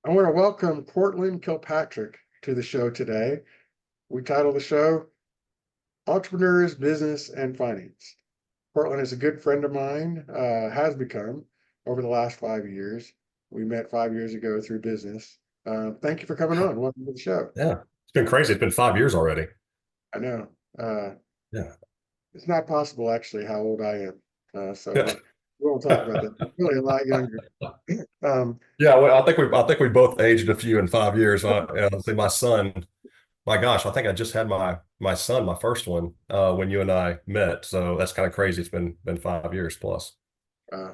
I want to welcome Courtland Kilpatrick to the show today. We title the show Entrepreneurs, Business, and Finance. Courtland is a good friend of mine, has become over the last 5 years. We met 5 years ago through business. Thank you for coming on. Welcome to the show. Yeah, it's been crazy. It's been 5 years already. I know. Uh, Yeah. it's not possible, actually, how old I am. So Yeah. we won't talk about that. I'm really a lot younger. Um, Yeah, well, I think we both aged a few in 5 years. See, my son, my gosh, I think I just had my son, my first one, when you and I met. So that's kind of crazy. It's been 5 years plus. uh,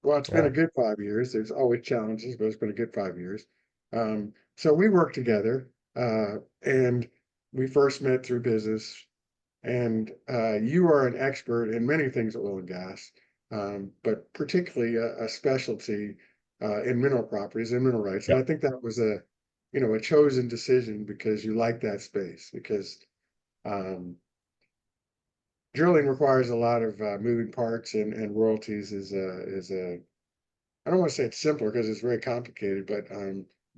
Well, it's been a Yeah. good 5 years. There's always challenges, but it's been a good 5 years. So we worked together, and we first met through business. And you are an expert in many things oil and gas, but particularly a specialty in mineral properties and mineral rights. And Yeah. I think that was a chosen decision because you like that space. Because um, drilling requires a lot of moving parts, and royalties is a I don't want to say it's simpler because it's very complicated, but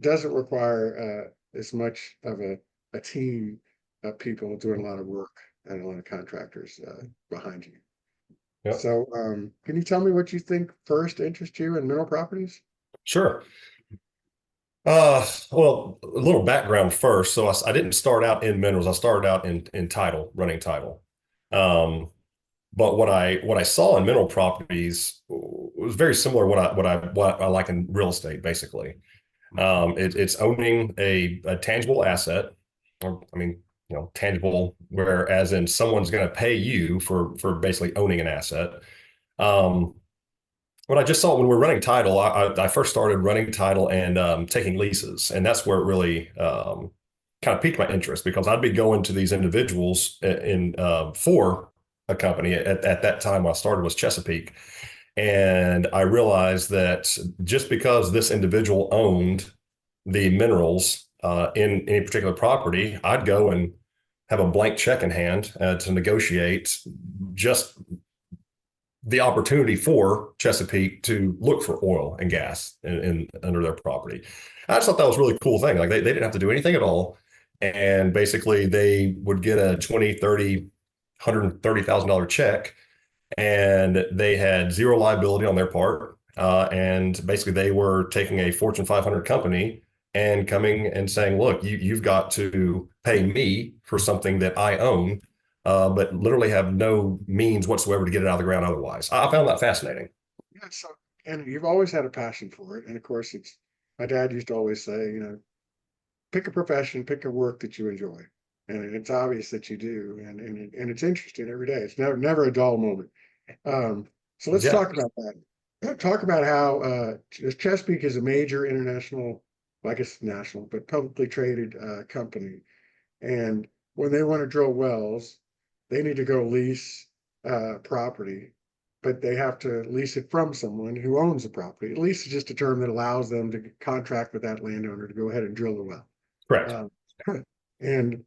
doesn't require as much of a team of people doing a lot of work and a lot of contractors behind you. Yeah. So, can you tell me what you think first interests you in mineral properties? Sure. Well, a little background first. So I didn't start out in minerals. I started out in title, running title. Um, But what I saw in mineral properties was very similar to what I like in real estate, basically. It's owning a tangible asset, or I mean, tangible, whereas in someone's going to pay you for basically owning an asset. Um, what I just saw when we were running title, I first started running title and taking leases, and that's where it really kind of piqued my interest because I'd be going to these individuals for a company at that time when I started was Chesapeake, and I realized that just because this individual owned the minerals in any particular property, I'd go and have a blank check in hand to negotiate just the opportunity for Chesapeake to look for oil and gas in under their property. I just thought that was a really cool thing. Like they didn't have to do anything at all. And basically they would get a 20, 30, $130,000 check and they had zero liability on their part. And basically they were taking a Fortune 500 company and coming and saying, look, you've got to pay me for something that I own, but literally have no means whatsoever to get it out of the ground otherwise. I found that fascinating. Yeah, so and you've always had a passion for it, and of course, it's my dad used to always say, pick a profession, pick a work that you enjoy, and it's obvious that you do, and it's interesting every day. It's never a dull moment. Um, so let's Yeah, talk about that. Talk about how Chesapeake is a major international, well, I guess national, but publicly traded company. And when they want to drill wells, they need to go lease property, but they have to lease it from someone who owns the property. Lease is just a term that allows them to contract with that landowner to go ahead and drill the well. correct. Um, and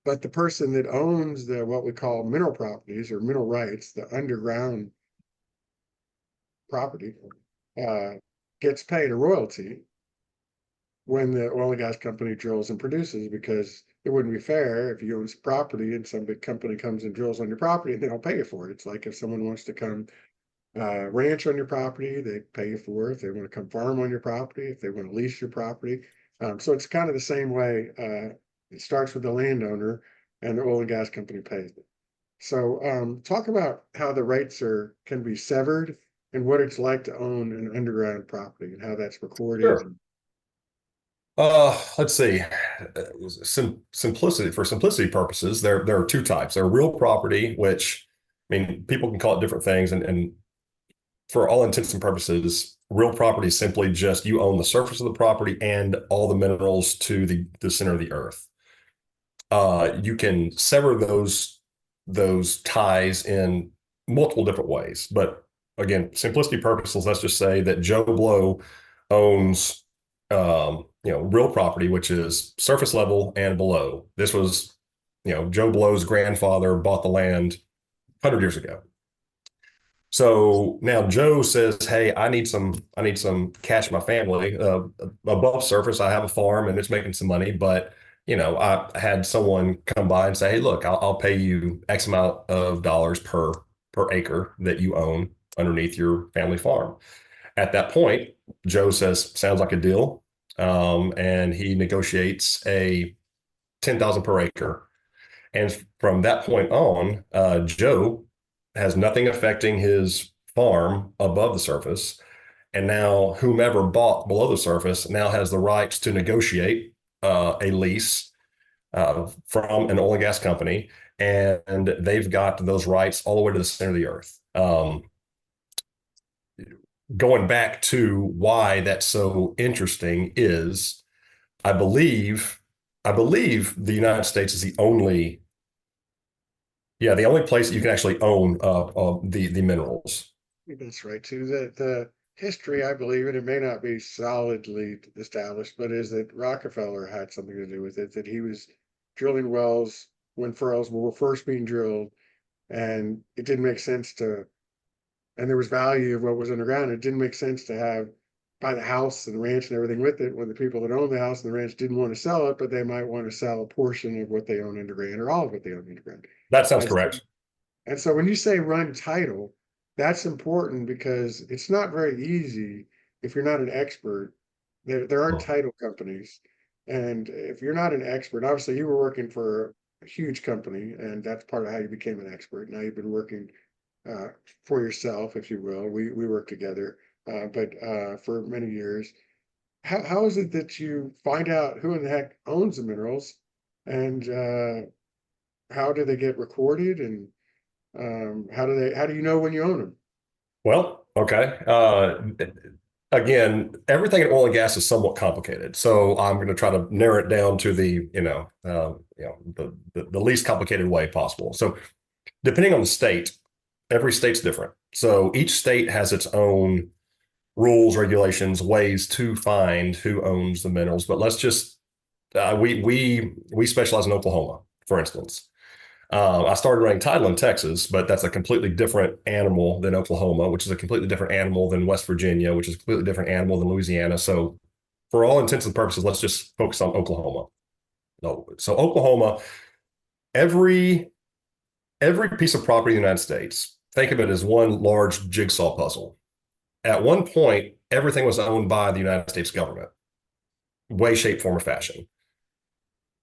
but the person that owns the what we call mineral properties or mineral rights, the underground property, uh, gets paid a royalty when the oil and gas company drills and produces, because it wouldn't be fair if you own some property and some big company comes and drills on your property and they don't pay you for it. It's like if someone wants to come ranch on your property, they pay you for it. If they want to come farm on your property, if they want to lease your property. So it's kind of the same way. It starts with the landowner and the oil and gas company pays it. So talk about how the rights can be severed and what it's like to own an underground property and how that's recorded. Sure. Let's see. Simplicity for simplicity purposes, there are two types. There are real property, which I mean, people can call it different things, and for all intents and purposes, real property is simply just you own the surface of the property and all the minerals to the center of the earth. You can sever those ties in multiple different ways, but again, simplicity purposes, let's just say that Joe Blow owns real property, which is surface level and below. This was, Joe Blow's grandfather bought the land 100 years ago. So now Joe says, "Hey, I need some cash for my family. Above surface, I have a farm and it's making some money, but I had someone come by and say, "Hey, look, I'll pay you X amount of dollars per acre that you own underneath your family farm." At that point, Joe says, "Sounds like a deal," and he negotiates a 10,000 per acre. And from that point on, Joe has nothing affecting his farm above the surface. And now whomever bought below the surface now has the rights to negotiate a lease from an oil and gas company. And they've got those rights all the way to the center of the earth. Going back to why that's so interesting is I believe I believe the United States is the only the only place that you can actually own the minerals. That's right too. The history, I believe, and it may not be solidly established, but is that Rockefeller had something to do with it, that he was drilling wells when wells were first being drilled, and it didn't make sense to, and there was value of what was underground. It didn't make sense to have buy the house and the ranch and everything with it when the people that owned the house and the ranch didn't want to sell it, but they might want to sell a portion of what they own underground or all of what they own underground. That sounds And so correct. and so when you say run title, that's important because it's not very easy if you're not an expert. There are title companies. And if you're not an expert, obviously you were working for a huge company, and that's part of how you became an expert. Now you've been working uh, for yourself, if you will. We work together, but for many years. How is it that you find out who in the heck owns the minerals, and how do they get recorded, and how do you know when you own them? Well, okay. Again, everything in oil and gas is somewhat complicated. So I'm going to try to narrow it down to the least complicated way possible. So depending on the state, every state's different. So each state has its own rules, regulations, ways to find who owns the minerals. But let's just we specialize in Oklahoma, for instance. I started running title in Texas, but that's a completely different animal than Oklahoma, which is a completely different animal than West Virginia, which is a completely different animal than Louisiana. So, for all intents and purposes, let's just focus on Oklahoma. No, so Oklahoma, every every piece of property in the United States, think of it as one large jigsaw puzzle. At one point, everything was owned by the United States government, way, shape, form, or fashion.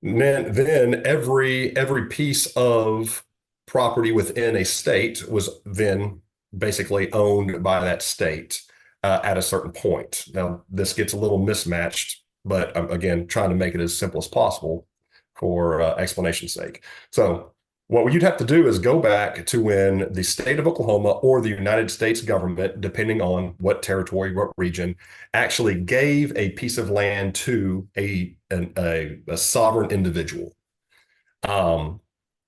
Then every piece of property within a state was then basically owned by that state at a certain point. Now, this gets a little mismatched, but I'm again trying to make it as simple as possible for explanation's sake. So, what you'd have to do is go back to when the state of Oklahoma or the United States government, depending on what territory, what region, actually gave a piece of land to a sovereign individual. Um,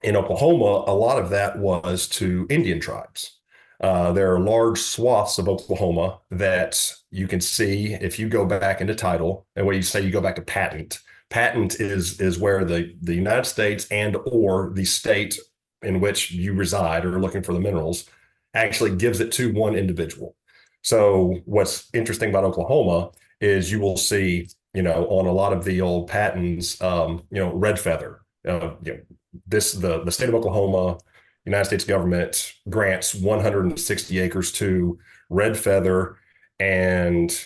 in Oklahoma, a lot of that was to Indian tribes. There are large swaths of Oklahoma that you can see if you go back into title, and what you say you go back to patent. Patent is where the United States and or the state in which you reside or are looking for the minerals actually gives it to one individual. So what's interesting about Oklahoma is you will see, on a lot of the old patents, red feather. The state of Oklahoma, United States government grants 160 acres to red feather and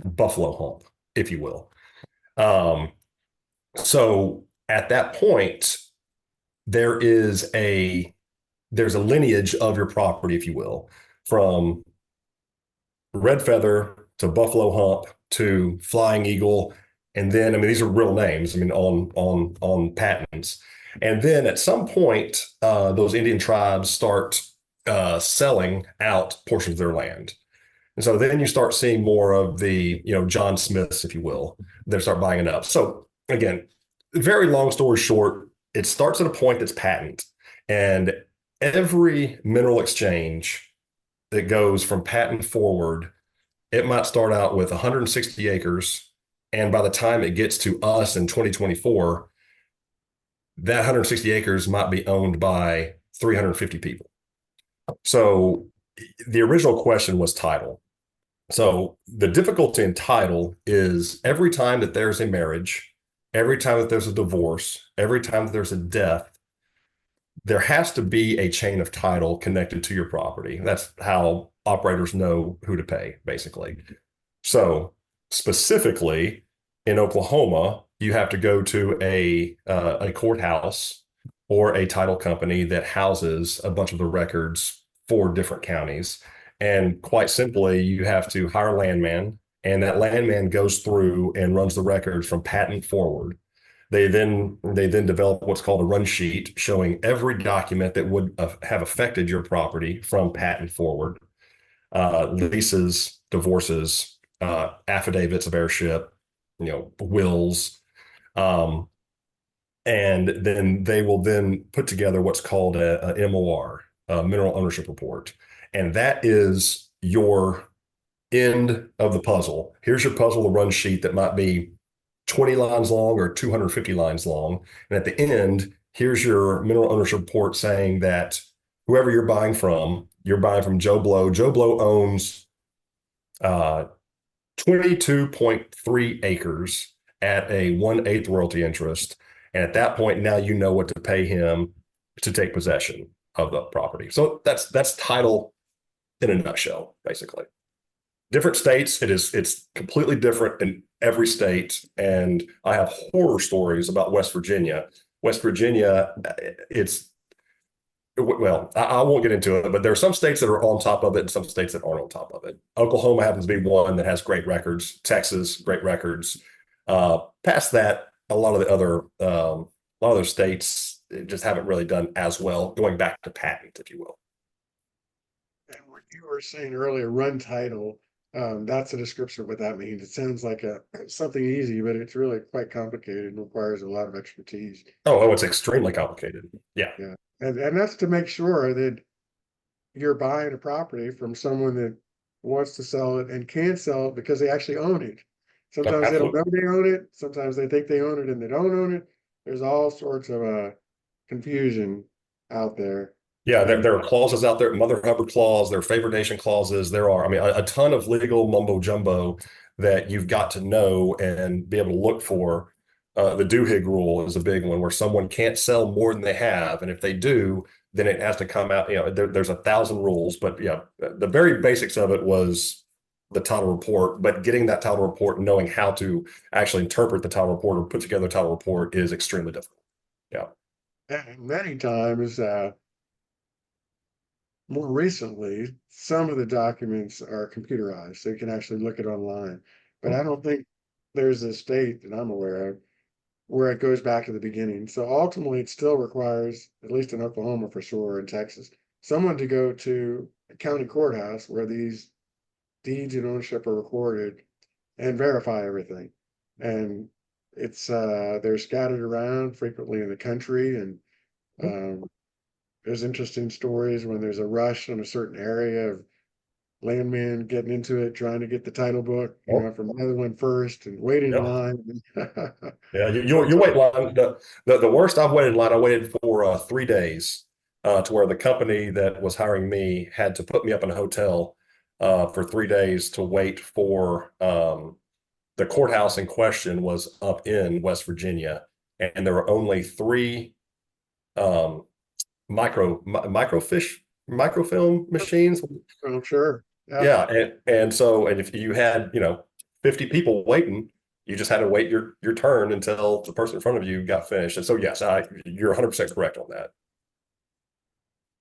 buffalo hump, if you will. Um, so at that point, there is a there's a lineage of your property, if you will, from red feather to buffalo hump to flying eagle, and then I mean these are real names. I mean on patents, and then at some point those Indian tribes start selling out portions of their land, and so then you start seeing more of the John Smiths, if you will, they start buying it up. So again, very long story short, it starts at a point that's patent, and every mineral exchange that goes from patent forward, it might start out with 160 acres. And by the time it gets to us in 2024, that 160 acres might be owned by 350 people. So the original question was title. So the difficulty in title is every time that there's a marriage, every time that there's a divorce, every time that there's a death, there has to be a chain of title connected to your property. That's how operators know who to pay, basically. So specifically in Oklahoma, you have to go to a courthouse or a title company that houses a bunch of the records for different counties. And quite simply, you have to hire a landman, and that landman goes through and runs the records from patent forward. They then develop what's called a run sheet showing every document that would have affected your property from patent forward, leases, divorces, affidavits of heirship, wills, um, and then they will then put together what's called a MOR, a mineral ownership report, and that is your end of the puzzle. Here's your puzzle, the run sheet that might be 20 lines long or 250 lines long. And at the end, here's your mineral ownership report saying that whoever you're buying from Joe Blow. Joe Blow owns 22.3 acres at a 1/8 royalty interest. And at that point, now you know what to pay him to take possession of the property. So that's title in a nutshell, basically. Different states, it's completely different in every state. And I have horror stories about West Virginia. West Virginia, it's well, I won't get into it, but there are some states that are on top of it and some states that aren't on top of it. Oklahoma happens to be one that has great records. Texas, great records. Past that, a lot of those states just haven't really done as well, going back to patent, if you will. And what you were saying earlier, run title, that's a description of what that means. It sounds like something easy, but it's really quite complicated and requires a lot of expertise. Oh, it's extremely complicated. Yeah. Yeah. And that's to make sure that you're buying a property from someone that wants to sell it and can sell it because they actually own it. Sometimes they don't Absolutely. know they own it. Sometimes they think they own it and they don't own it. There's all sorts of confusion out there. Yeah, there, And there are clauses out there, Mother Hubbard clause, there are favorization clauses. There are, I mean, a ton of legal mumbo jumbo that you've got to know and be able to look for. The Duhigg rule is a big one where someone can't sell more than they have. And if they do, then it has to come out, there's 1,000 rules, but yeah, the very basics of it was the title report, but getting that title report and knowing how to actually interpret the title report or put together a title report is extremely difficult. Yeah. and many times, more recently, some of the documents are computerized, so you can actually look it online. But I don't think there's a state that I'm aware of where it goes back to the beginning. So ultimately, it still requires, at least in Oklahoma for sure, and Texas, someone to go to a county courthouse where these deeds and ownership are recorded and verify everything. And they're scattered around frequently in the country, and um, there's interesting stories when there's a rush in a certain area of landmen getting into it, trying to get the title book, Oh, from the other one first and waiting in yeah. line. Yeah, So you wait line. The worst I've waited in line, I waited for 3 days to where the company that was hiring me had to put me up in a hotel for 3 days to wait for the courthouse in question was up in West Virginia, and there were only three um, microfilm machines. I'm sure. Yeah. Yeah, and if you had 50 people waiting, you just had to wait your turn until the person in front of you got finished. And so yes, you're 100% correct on that.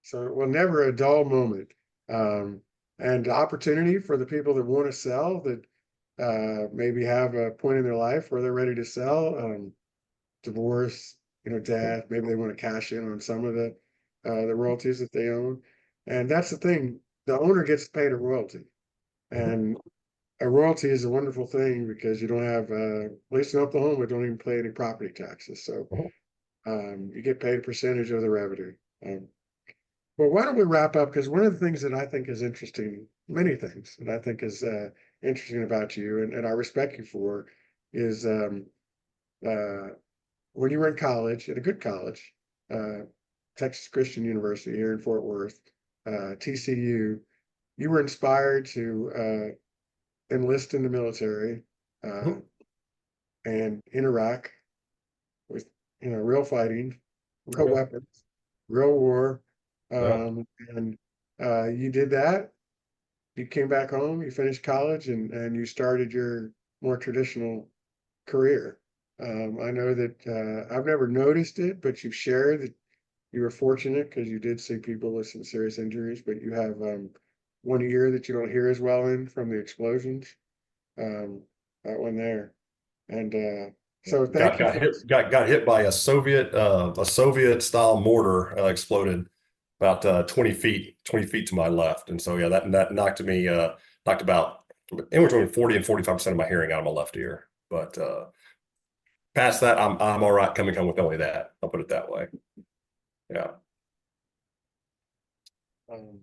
So, well, never a dull moment. Um, and opportunity for the people that want to sell that maybe have a point in their life where they're ready to sell, divorce, death, maybe they want to cash in on some of the royalties that they own. And that's the thing, the owner gets paid a royalty. Mhm. And a royalty is a wonderful thing because you don't have, at least in Oklahoma, don't even pay any property taxes. So Mhm. you get paid a percentage of the revenue. Um, well, why don't we wrap up? Because one of the things that I think is interesting, many things that I think is interesting about you and I respect you for is uh, when you were in college, at a good college, uh, Texas Christian University here in Fort Worth, TCU. you were inspired to enlist in the military uh, Mhm. and in Iraq with real fighting, real Okay. weapons, real war, Yeah. and you did that. You came back home, you finished college, and you started your more traditional career. I know that I've never noticed it, but you've shared that you were fortunate because you did see people with some serious injuries, but you have one ear that you don't hear as well in from the explosions. Um, that one there, and so thank you for Got hit by a Soviet style mortar exploded about 20 feet to my left, and so yeah, that knocked about anywhere between 40 and 45% of my hearing out of my left ear. But past that, I'm all right coming home with only that. I'll put it that way. Yeah. um,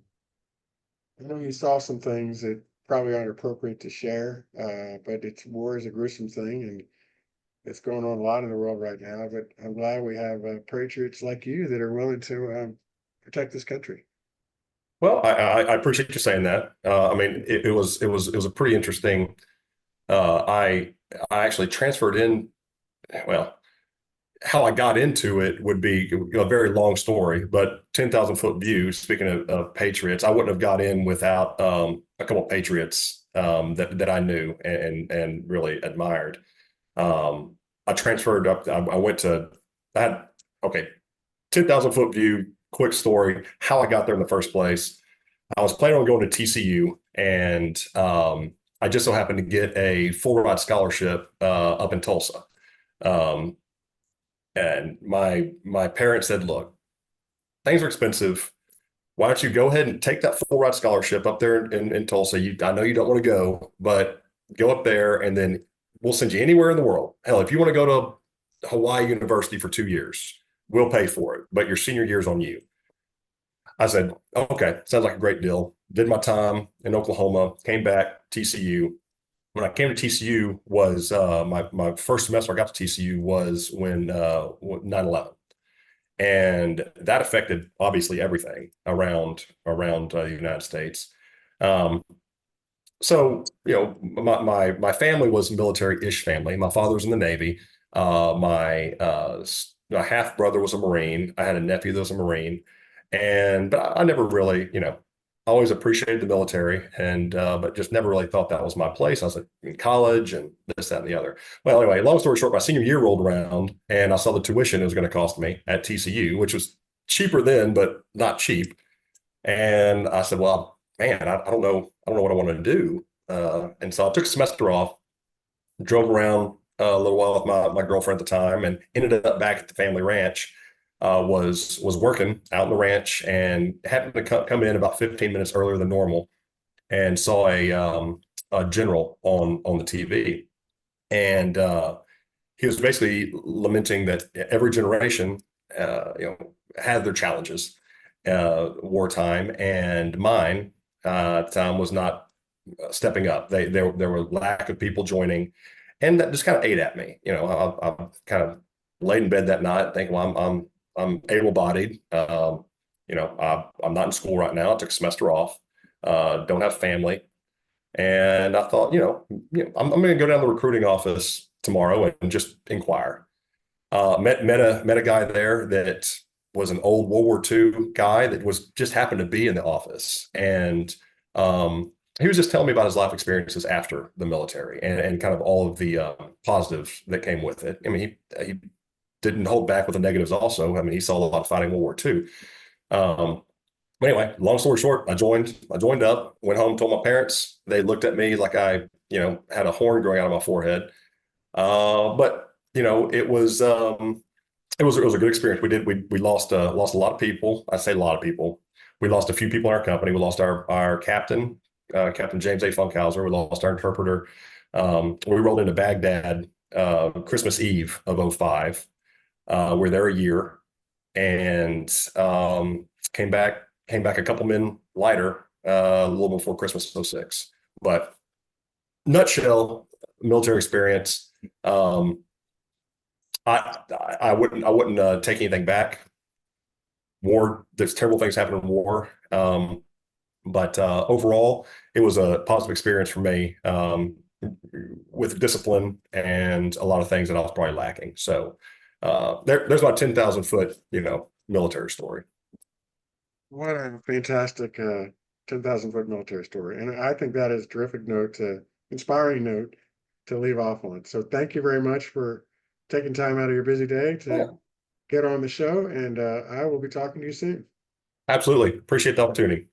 I know you saw some things that probably aren't appropriate to share, but it's war is a gruesome thing, and it's going on a lot in the world right now. But I'm glad we have patriots like you that are willing to protect this country. Well, I appreciate you saying that. I mean, it was a pretty interesting. I actually transferred in. Well, how I got into it would be a very long story, but 10,000 foot view. Speaking of Patriots, I wouldn't have got in without a couple of Patriots that I knew and really admired. I transferred up. I went to that. Okay, 10,000 foot view. Quick story. How I got there in the first place. I was planning on going to TCU, and I just so happened to get a full ride scholarship up in Tulsa. Um, and my parents said, "Look, things are expensive. Why don't you go ahead and take that full ride scholarship up there in Tulsa? I know you don't want to go, but go up there, and then we'll send you anywhere in the world. Hell, if you want to go to Hawaii University for 2 years, we'll pay for it. But your senior year's on you." I said, "Okay, sounds like a great deal." Did my time in Oklahoma, came back TCU. When I came to TCU was my first semester I got to TCU was when 9/11, and that affected obviously everything around the United States. Um, so my family was a military-ish family. My father was in the Navy. My half brother was a Marine. I had a nephew that was a Marine, and but I never really always appreciated the military, and but just never really thought that was my place. I was in college and this, that, and the other. Well, anyway, long story short, my senior year rolled around, and I saw the tuition it was going to cost me at TCU, which was cheaper then, but not cheap. And I said, "Well, man, I don't know what I want to do." And so I took a semester off, drove around a little while with my girlfriend at the time, and ended up back at the family ranch. Was working out in the ranch and happened to come in about 15 minutes earlier than normal, and saw a general on the TV, and he was basically lamenting that every generation, had their challenges, wartime, and mine at the time was not stepping up. There were lack of people joining, and that just kind of ate at me. I kind of laid in bed that night thinking, well, I'm able-bodied. I'm not in school right now. I took a semester off. Don't have family, and I thought, I'm going to go down to the recruiting office tomorrow and just inquire. Met a guy there that was an old World War II guy that was just happened to be in the office, and he was just telling me about his life experiences after the military and kind of all of the positives that came with it. I mean, he didn't hold back with the negatives. Also, I mean, he saw a lot of fighting in World War II. Um, but anyway, long story short, I joined up, went home, told my parents. They looked at me like I, had a horn growing out of my forehead. But it was a good experience. We lost a lot of people. I say a lot of people. We lost a few people in our company. We lost our captain, Captain James A. Funkhauser. We lost our interpreter. We rolled into Baghdad Christmas Eve of '05. We're there a year, and came back a couple men lighter a little before Christmas '06. But nutshell, military experience. Um, I wouldn't take anything back. War, there's terrible things happen in war. But overall, it was a positive experience for me, with discipline and a lot of things that I was probably lacking. So there's my 10,000 foot, military story. What a fantastic 10,000 foot military story. And I think that is a terrific note inspiring note to leave off on. So thank you very much for taking time out of your busy day Yeah. to get on the show. And I will be talking to you soon. Absolutely. Appreciate the opportunity.